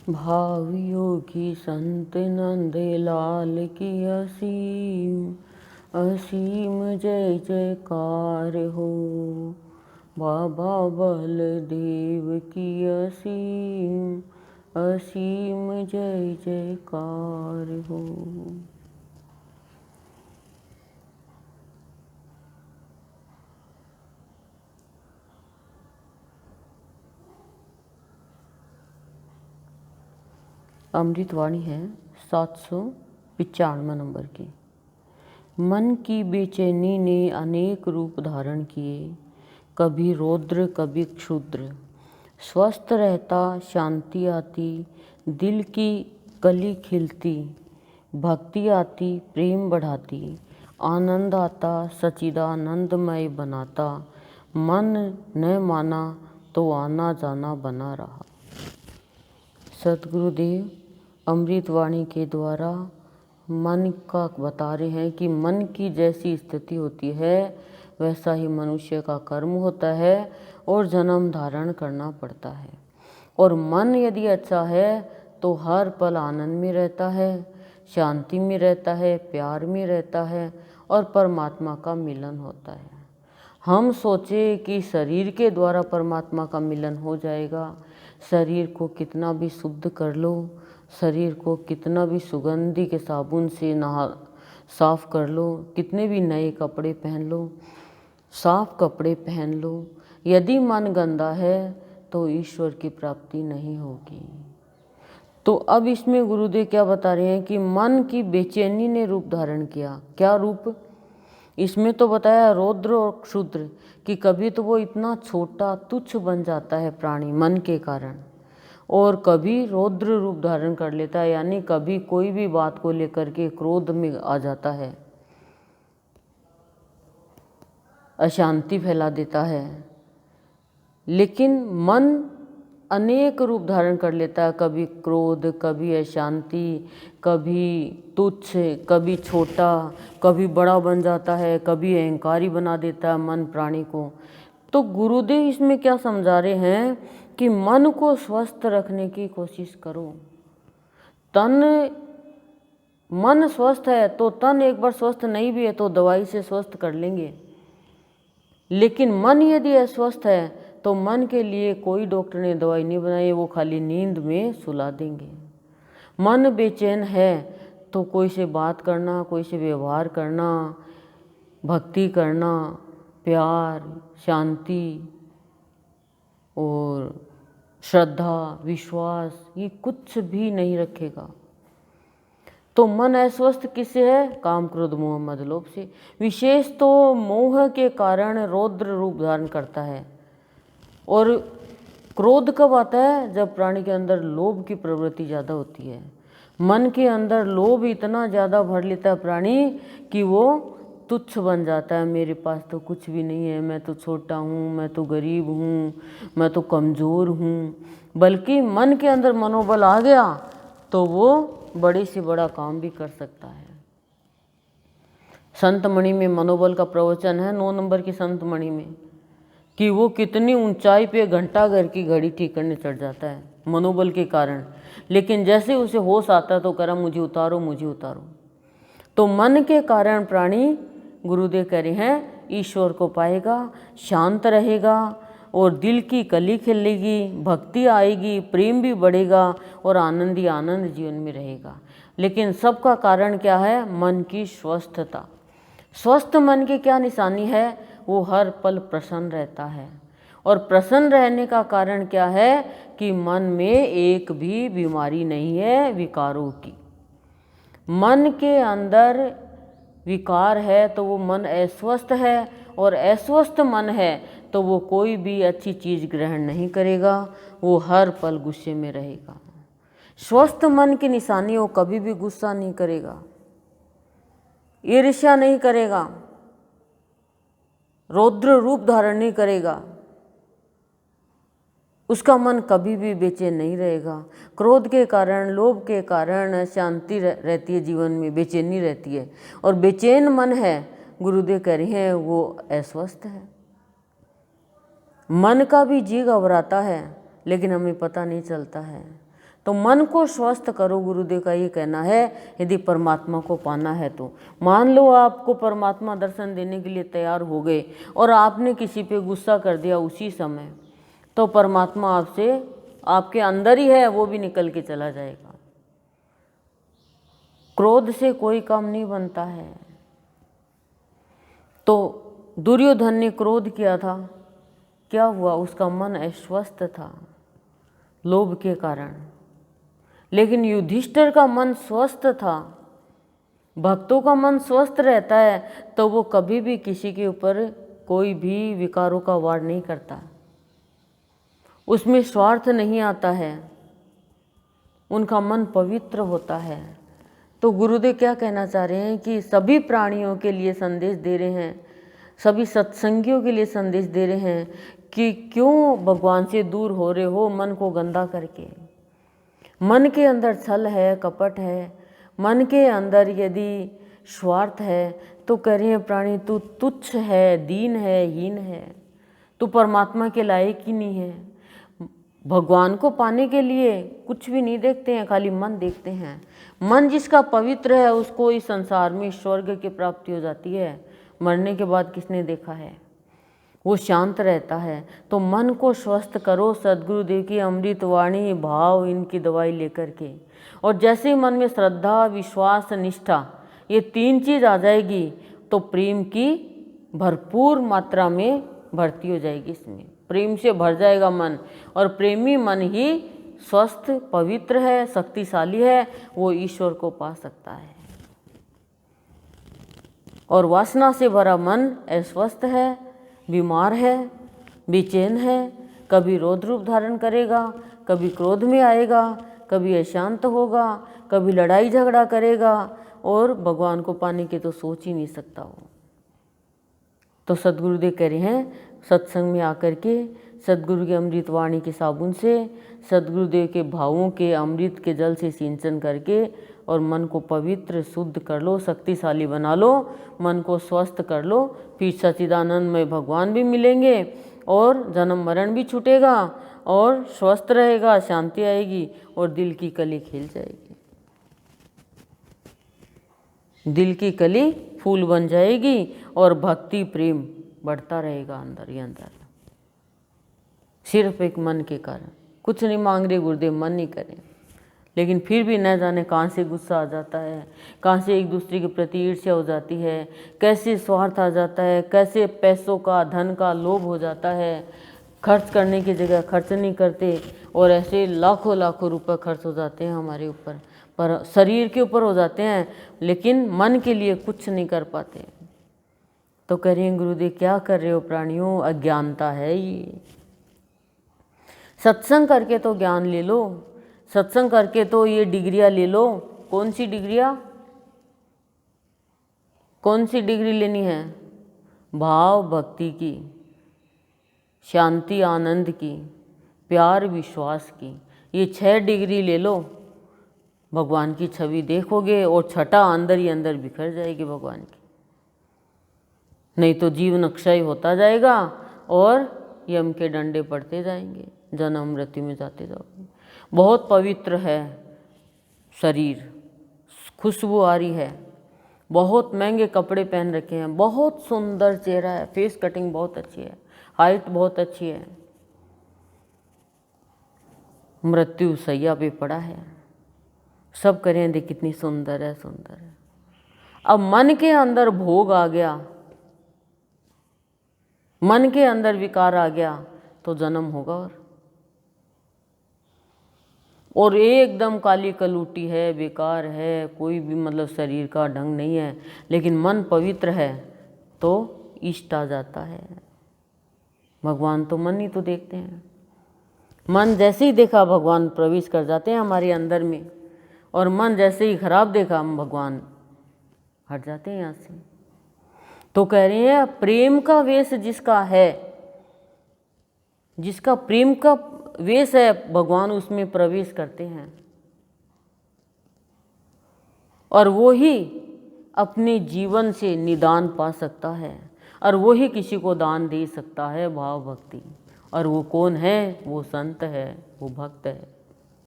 भाव योगी संत नंद लाल की असीम असीम जय जयकार हो। बाबा बलदेव की असीम असीम जय जयकार हो। अमृतवाणी है 795 नंबर की। मन की बेचैनी ने अनेक रूप धारण किए, कभी रौद्र कभी क्षुद्र। स्वस्थ रहता शांति आती, दिल की कली खिलती, भक्ति आती प्रेम बढ़ाती, आनंद आता सच्चिदानंदमय बनाता। मन न माना तो आना जाना बना रहा। सद्गुरुदेव अमृतवाणी के द्वारा मन का बता रहे हैं कि मन की जैसी स्थिति होती है वैसा ही मनुष्य का कर्म होता है और जन्म धारण करना पड़ता है। और मन यदि अच्छा है तो हर पल आनंद में रहता है, शांति में रहता है, प्यार में रहता है और परमात्मा का मिलन होता है। हम सोचे कि शरीर के द्वारा परमात्मा का मिलन हो जाएगा। शरीर को कितना भी शुद्ध कर लो, शरीर को कितना भी सुगंधी के साबुन से नहा साफ कर लो, कितने भी नए कपड़े पहन लो, साफ कपड़े पहन लो, यदि मन गंदा है तो ईश्वर की प्राप्ति नहीं होगी। तो अब इसमें गुरुदेव क्या बता रहे हैं कि मन की बेचैनी ने रूप धारण किया। क्या रूप? इसमें तो बताया रौद्र और क्षुद्र कि कभी तो वो इतना छोटा तुच्छ बन जाता है प्राणी मन के कारण, और कभी रौद्र रूप धारण कर लेता है, यानी कभी कोई भी बात को लेकर के क्रोध में आ जाता है, अशांति फैला देता है। लेकिन मन अनेक रूप धारण कर लेता है, कभी क्रोध, कभी अशांति, कभी तुच्छ, कभी छोटा, कभी बड़ा बन जाता है, कभी अहंकारी बना देता है मन प्राणी को। तो गुरुदेव इसमें क्या समझा रहे हैं कि मन को स्वस्थ रखने की कोशिश करो। मन स्वस्थ है तो तन एक बार स्वस्थ नहीं भी है तो दवाई से स्वस्थ कर लेंगे, लेकिन मन यदि अस्वस्थ है तो मन के लिए कोई डॉक्टर ने दवाई नहीं बनाई, वो खाली नींद में सुला देंगे। मन बेचैन है तो कोई से बात करना, कोई से व्यवहार करना, भक्ति करना, प्यार, शांति और श्रद्धा, विश्वास, ये कुछ भी नहीं रखेगा। तो मन अस्वस्थ किससे है? काम, क्रोध, मोह, मद, लोभ से। विशेष तो मोह के कारण रौद्र रूप धारण करता है। और क्रोध कब आता है? जब प्राणी के अंदर लोभ की प्रवृत्ति ज़्यादा होती है। मन के अंदर लोभ इतना ज़्यादा भर लेता है प्राणी कि वो तुच्छ बन जाता है। मेरे पास तो कुछ भी नहीं है, मैं तो छोटा हूँ, मैं तो गरीब हूँ, मैं तो कमज़ोर हूँ। बल्कि मन के अंदर मनोबल आ गया तो वो बड़े से बड़ा काम भी कर सकता है। संत मणि में मनोबल का प्रवचन है 9 नंबर की संत मणि में, कि वो कितनी ऊंचाई पे घंटा घर की घड़ी ठीक करने चढ़ जाता है मनोबल के कारण, लेकिन जैसे उसे होश आता तो करा मुझे उतारो, मुझे उतारो। तो मन के कारण प्राणी, गुरुदेव कह रहे हैं, ईश्वर को पाएगा, शांत रहेगा और दिल की कली खिलेगी, भक्ति आएगी, प्रेम भी बढ़ेगा और आनंद ही आनंद जीवन में रहेगा। लेकिन सबका कारण क्या है? मन की स्वस्थता। स्वस्थ मन की क्या निशानी है? वो हर पल प्रसन्न रहता है। और प्रसन्न रहने का कारण क्या है? कि मन में एक भी बीमारी नहीं है विकारों की। मन के अंदर विकार है तो वो मन अस्वस्थ है, और अस्वस्थ मन है तो वो कोई भी अच्छी चीज़ ग्रहण नहीं करेगा, वो हर पल गुस्से में रहेगा। स्वस्थ मन की निशानी, वो कभी भी गुस्सा नहीं करेगा, ईर्ष्या नहीं करेगा, रौद्र रूप धारण नहीं करेगा, उसका मन कभी भी बेचैन नहीं रहेगा। क्रोध के कारण, लोभ के कारण अशांति रहती है जीवन में, बेचैनी रहती है। और बेचैन मन है, गुरुदेव कह रहे हैं, वो अस्वस्थ है। मन का भी जी घबराता है लेकिन हमें पता नहीं चलता है। तो मन को स्वस्थ करो, गुरुदेव का ये कहना है, यदि परमात्मा को पाना है तो। मान लो आपको परमात्मा दर्शन देने के लिए तैयार हो गए और आपने किसी पे गुस्सा कर दिया उसी समय, तो परमात्मा आपसे, आपके अंदर ही है, वो भी निकल के चला जाएगा। क्रोध से कोई काम नहीं बनता है। तो दुर्योधन ने क्रोध किया था, क्या हुआ? उसका मन अस्वस्थ था लोभ के कारण। लेकिन युधिष्ठिर का मन स्वस्थ था। भक्तों का मन स्वस्थ रहता है तो वो कभी भी किसी के ऊपर कोई भी विकारों का वार नहीं करता, उसमें स्वार्थ नहीं आता है, उनका मन पवित्र होता है। तो गुरुदेव क्या कहना चाह रहे हैं कि सभी प्राणियों के लिए संदेश दे रहे हैं, सभी सत्संगियों के लिए संदेश दे रहे हैं कि क्यों भगवान से दूर हो रहे हो मन को गंदा करके। मन के अंदर छल है, कपट है, मन के अंदर यदि स्वार्थ है तो कह रहे हैं प्राणी तू तुच्छ है, दीन है, हीन है, तू परमात्मा के लायक ही नहीं है। भगवान को पाने के लिए कुछ भी नहीं देखते हैं, खाली मन देखते हैं। मन जिसका पवित्र है उसको इस संसार में स्वर्ग की प्राप्ति हो जाती है। मरने के बाद किसने देखा है? वो शांत रहता है। तो मन को स्वस्थ करो सद्गुरुदेव की अमृत वाणी भाव इनकी दवाई लेकर के। और जैसे ही मन में श्रद्धा, विश्वास, निष्ठा ये 3 चीज़ आ जाएगी तो प्रेम की भरपूर मात्रा में भर्ती हो जाएगी। इसमें प्रेम से भर जाएगा मन, और प्रेमी मन ही स्वस्थ, पवित्र है, शक्तिशाली है, वो ईश्वर को पा सकता है। और वासना से भरा मन अस्वस्थ है, बीमार है, बेचैन है, कभी रोध रूप धारण करेगा, कभी क्रोध में आएगा, कभी अशांत होगा, कभी लड़ाई झगड़ा करेगा, और भगवान को पाने की तो सोच ही नहीं सकता हो। तो सद्गुरुदेव कह रहे हैं सत्संग में आकर के सद्गुरु की अमृत वाणी के साबुन से, सद्गुरुदेव के भावों के अमृत के जल से सिंचन करके और मन को पवित्र शुद्ध कर लो, शक्तिशाली बना लो, मन को स्वस्थ कर लो। फिर सच्चिदानंद में भगवान भी मिलेंगे और जन्म मरण भी छूटेगा और स्वस्थ रहेगा, शांति आएगी और दिल की कली खिल जाएगी। दिल की कली फूल बन जाएगी और भक्ति प्रेम बढ़ता रहेगा अंदर ही अंदर। सिर्फ एक मन के कारण। कुछ नहीं मांग रहे गुरुदेव, मन नहीं करें, लेकिन फिर भी न जाने कहाँ से गुस्सा आ जाता है, कहाँ से एक दूसरे के प्रति ईर्ष्या हो जाती है, कैसे स्वार्थ आ जाता है, कैसे पैसों का, धन का लोभ हो जाता है। खर्च करने की जगह खर्च नहीं करते और ऐसे लाखों लाखों रुपए खर्च हो जाते हैं हमारे ऊपर, पर शरीर के ऊपर हो जाते हैं, लेकिन मन के लिए कुछ नहीं कर पाते। तो कह रहे हैं गुरुदेव क्या कर रहे हो प्राणियों, अज्ञानता है ये। सत्संग करके तो ज्ञान ले लो, सत्संग करके तो ये डिग्रियां ले लो। कौन सी डिग्रियां? कौन सी डिग्री लेनी है? भाव भक्ति की, शांति आनंद की, प्यार विश्वास की। ये 6 डिग्री ले लो, भगवान की छवि देखोगे और छठा अंदर ही अंदर बिखर जाएगी भगवान की। नहीं तो जीवन क्षय होता जाएगा और यम के डंडे पड़ते जाएंगे, जन्म मृत्यु में जाते जाओगे। बहुत पवित्र है शरीर, खुशबू आ रही है, बहुत महंगे कपड़े पहन रखे हैं, बहुत सुंदर चेहरा है, फेस कटिंग बहुत अच्छी है, हाइट बहुत अच्छी है, मृत्यु सैया पे पड़ा है, सब करें देख कितनी सुंदर है, सुंदर है। अब मन के अंदर भोग आ गया, मन के अंदर विकार आ गया तो जन्म होगा और एकदम काली कलूटी है, बेकार है, कोई भी मतलब शरीर का ढंग नहीं है। लेकिन मन पवित्र है तो इष्ट आ जाता है। भगवान तो मन ही तो देखते हैं, मन जैसे ही देखा भगवान प्रवेश कर जाते हैं हमारे अंदर में, और मन जैसे ही खराब देखा हम भगवान हट जाते हैं यहाँ से। तो कह रहे हैं प्रेम का वेश जिसका है, जिसका प्रेम का वेश है, भगवान उसमें प्रवेश करते हैं और वो ही अपने जीवन से निदान पा सकता है और वो ही किसी को दान दे सकता है भाव भक्ति। और वो कौन है? वो संत है, वो भक्त है।